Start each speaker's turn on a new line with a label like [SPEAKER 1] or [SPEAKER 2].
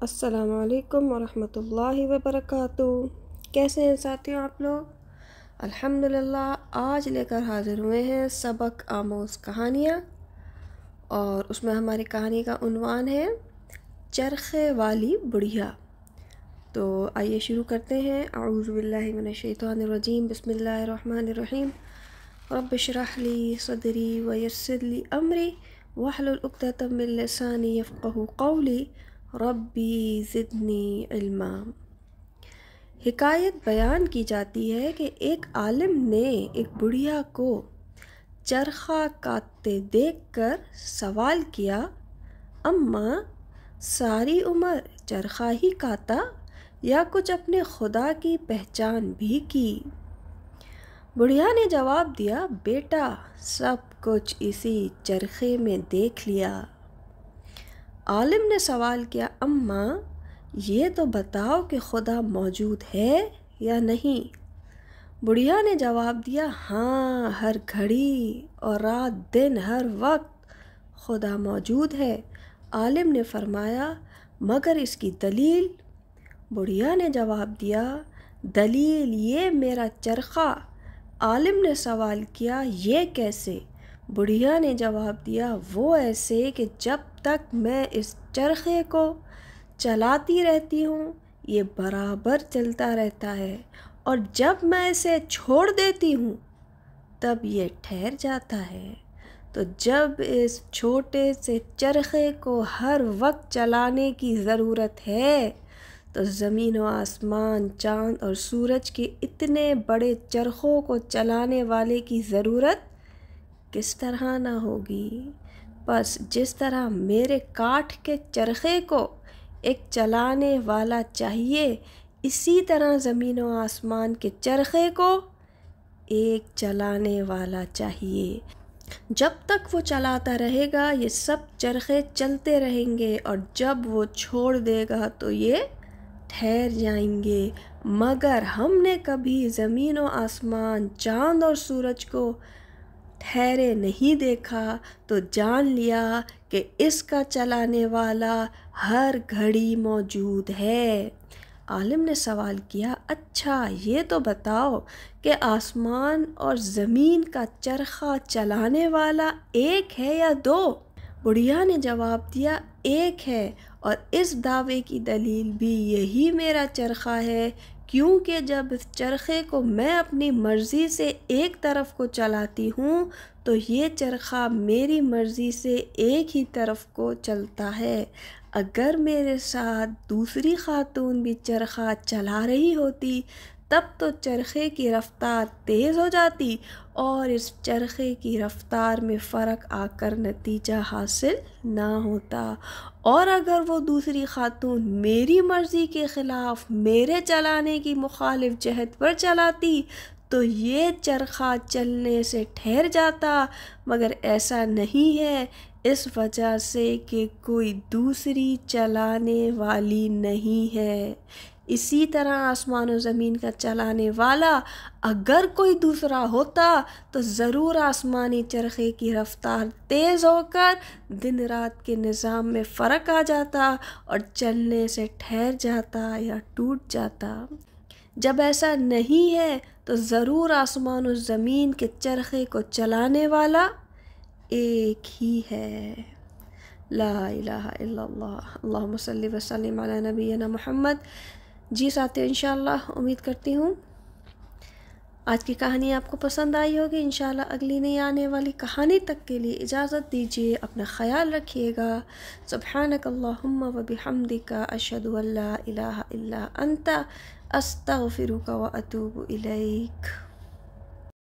[SPEAKER 1] السلام علیکم ورحمۃ اللہ وبرکاتہ۔ کیسے ہیں ساتھیوں آپ لوگ؟ الحمدللہ آج لے کر حاضر ہوئے ہیں سبق آموز کہانیاں، اور اس میں ہماری کہانی کا عنوان ہے چرخے والی بڑھیا۔ تو آئیے شروع کرتے ہیں۔ اعوذ باللہ من الشیطان الرجیم، بسم اللہ الرحمن الرحیم۔ رب اشرح لی صدری ویسر لی امری واحلل عقدۃ من لسانی یفقہوا قولی ربی زدنی علما۔ حکایت بیان کی جاتی ہے کہ ایک عالم نے ایک بڑھیا کو چرخہ کاٹتے دیکھ کر سوال کیا، اماں ساری عمر چرخہ ہی کاٹا یا کچھ اپنے خدا کی پہچان بھی کی؟ بڑھیا نے جواب دیا، بیٹا سب کچھ اسی چرخے میں دیکھ لیا۔ عالم نے سوال کیا، اماں یہ تو بتاؤ کہ خدا موجود ہے یا نہیں؟ بڑھیا نے جواب دیا، ہاں ہر گھڑی اور رات دن ہر وقت خدا موجود ہے۔ عالم نے فرمایا، مگر اس کی دلیل؟ بڑھیا نے جواب دیا، دلیل یہ میرا چرخہ۔ عالم نے سوال کیا، یہ کیسے؟ بڑھیا نے جواب دیا، وہ ایسے کہ جب تک میں اس چرخے کو چلاتی رہتی ہوں یہ برابر چلتا رہتا ہے، اور جب میں اسے چھوڑ دیتی ہوں تب یہ ٹھہر جاتا ہے۔ تو جب اس چھوٹے سے چرخے کو ہر وقت چلانے کی ضرورت ہے تو زمین و آسمان، چاند اور سورج کے اتنے بڑے چرخوں کو چلانے والے کی ضرورت کس طرح نہ ہوگی؟ بس جس طرح میرے کاٹھ کے چرخے کو ایک چلانے والا چاہیے، اسی طرح زمین و آسمان کے چرخے کو ایک چلانے والا چاہیے۔ جب تک وہ چلاتا رہے گا یہ سب چرخے چلتے رہیں گے، اور جب وہ چھوڑ دے گا تو یہ ٹھہر جائیں گے۔ مگر ہم نے کبھی زمین و آسمان، چاند اور سورج کو ٹھہرے نہیں دیکھا، تو جان لیا کہ اس کا چلانے والا ہر گھڑی موجود ہے۔ عالم نے سوال کیا، اچھا یہ تو بتاؤ کہ آسمان اور زمین کا چرخہ چلانے والا ایک ہے یا دو؟ بڑھیا نے جواب دیا، ایک ہے، اور اس دعوے کی دلیل بھی یہی میرا چرخہ ہے، کیونکہ جب اس چرخے کو میں اپنی مرضی سے ایک طرف کو چلاتی ہوں تو یہ چرخہ میری مرضی سے ایک ہی طرف کو چلتا ہے۔ اگر میرے ساتھ دوسری خاتون بھی چرخہ چلا رہی ہوتی تب تو چرخے کی رفتار تیز ہو جاتی اور اس چرخے کی رفتار میں فرق آ کر نتیجہ حاصل نہ ہوتا، اور اگر وہ دوسری خاتون میری مرضی کے خلاف میرے چلانے کی مخالف جہت پر چلاتی تو یہ چرخہ چلنے سے ٹھہر جاتا، مگر ایسا نہیں ہے، اس وجہ سے کہ کوئی دوسری چلانے والی نہیں ہے۔ اسی طرح آسمان و زمین کا چلانے والا اگر کوئی دوسرا ہوتا تو ضرور آسمانی چرخے کی رفتار تیز ہو کر دن رات کے نظام میں فرق آ جاتا اور چلنے سے ٹھہر جاتا یا ٹوٹ جاتا۔ جب ایسا نہیں ہے تو ضرور آسمان و زمین کے چرخے کو چلانے والا ایک ہی ہے۔ لا الہ الا اللہ، اللہم صلی وسلم علی نبینا محمد۔ جی ساتھیو، انشاءاللہ امید کرتی ہوں آج کی کہانی آپ کو پسند آئی ہوگی۔ انشاءاللہ اگلی نئی آنے والی کہانی تک کے لیے اجازت دیجیے، اپنا خیال رکھیے گا۔ سبحانک اللہم و بحمدک، اشہد ان لا الہ الا انت، استغفرک و اتوب الیک۔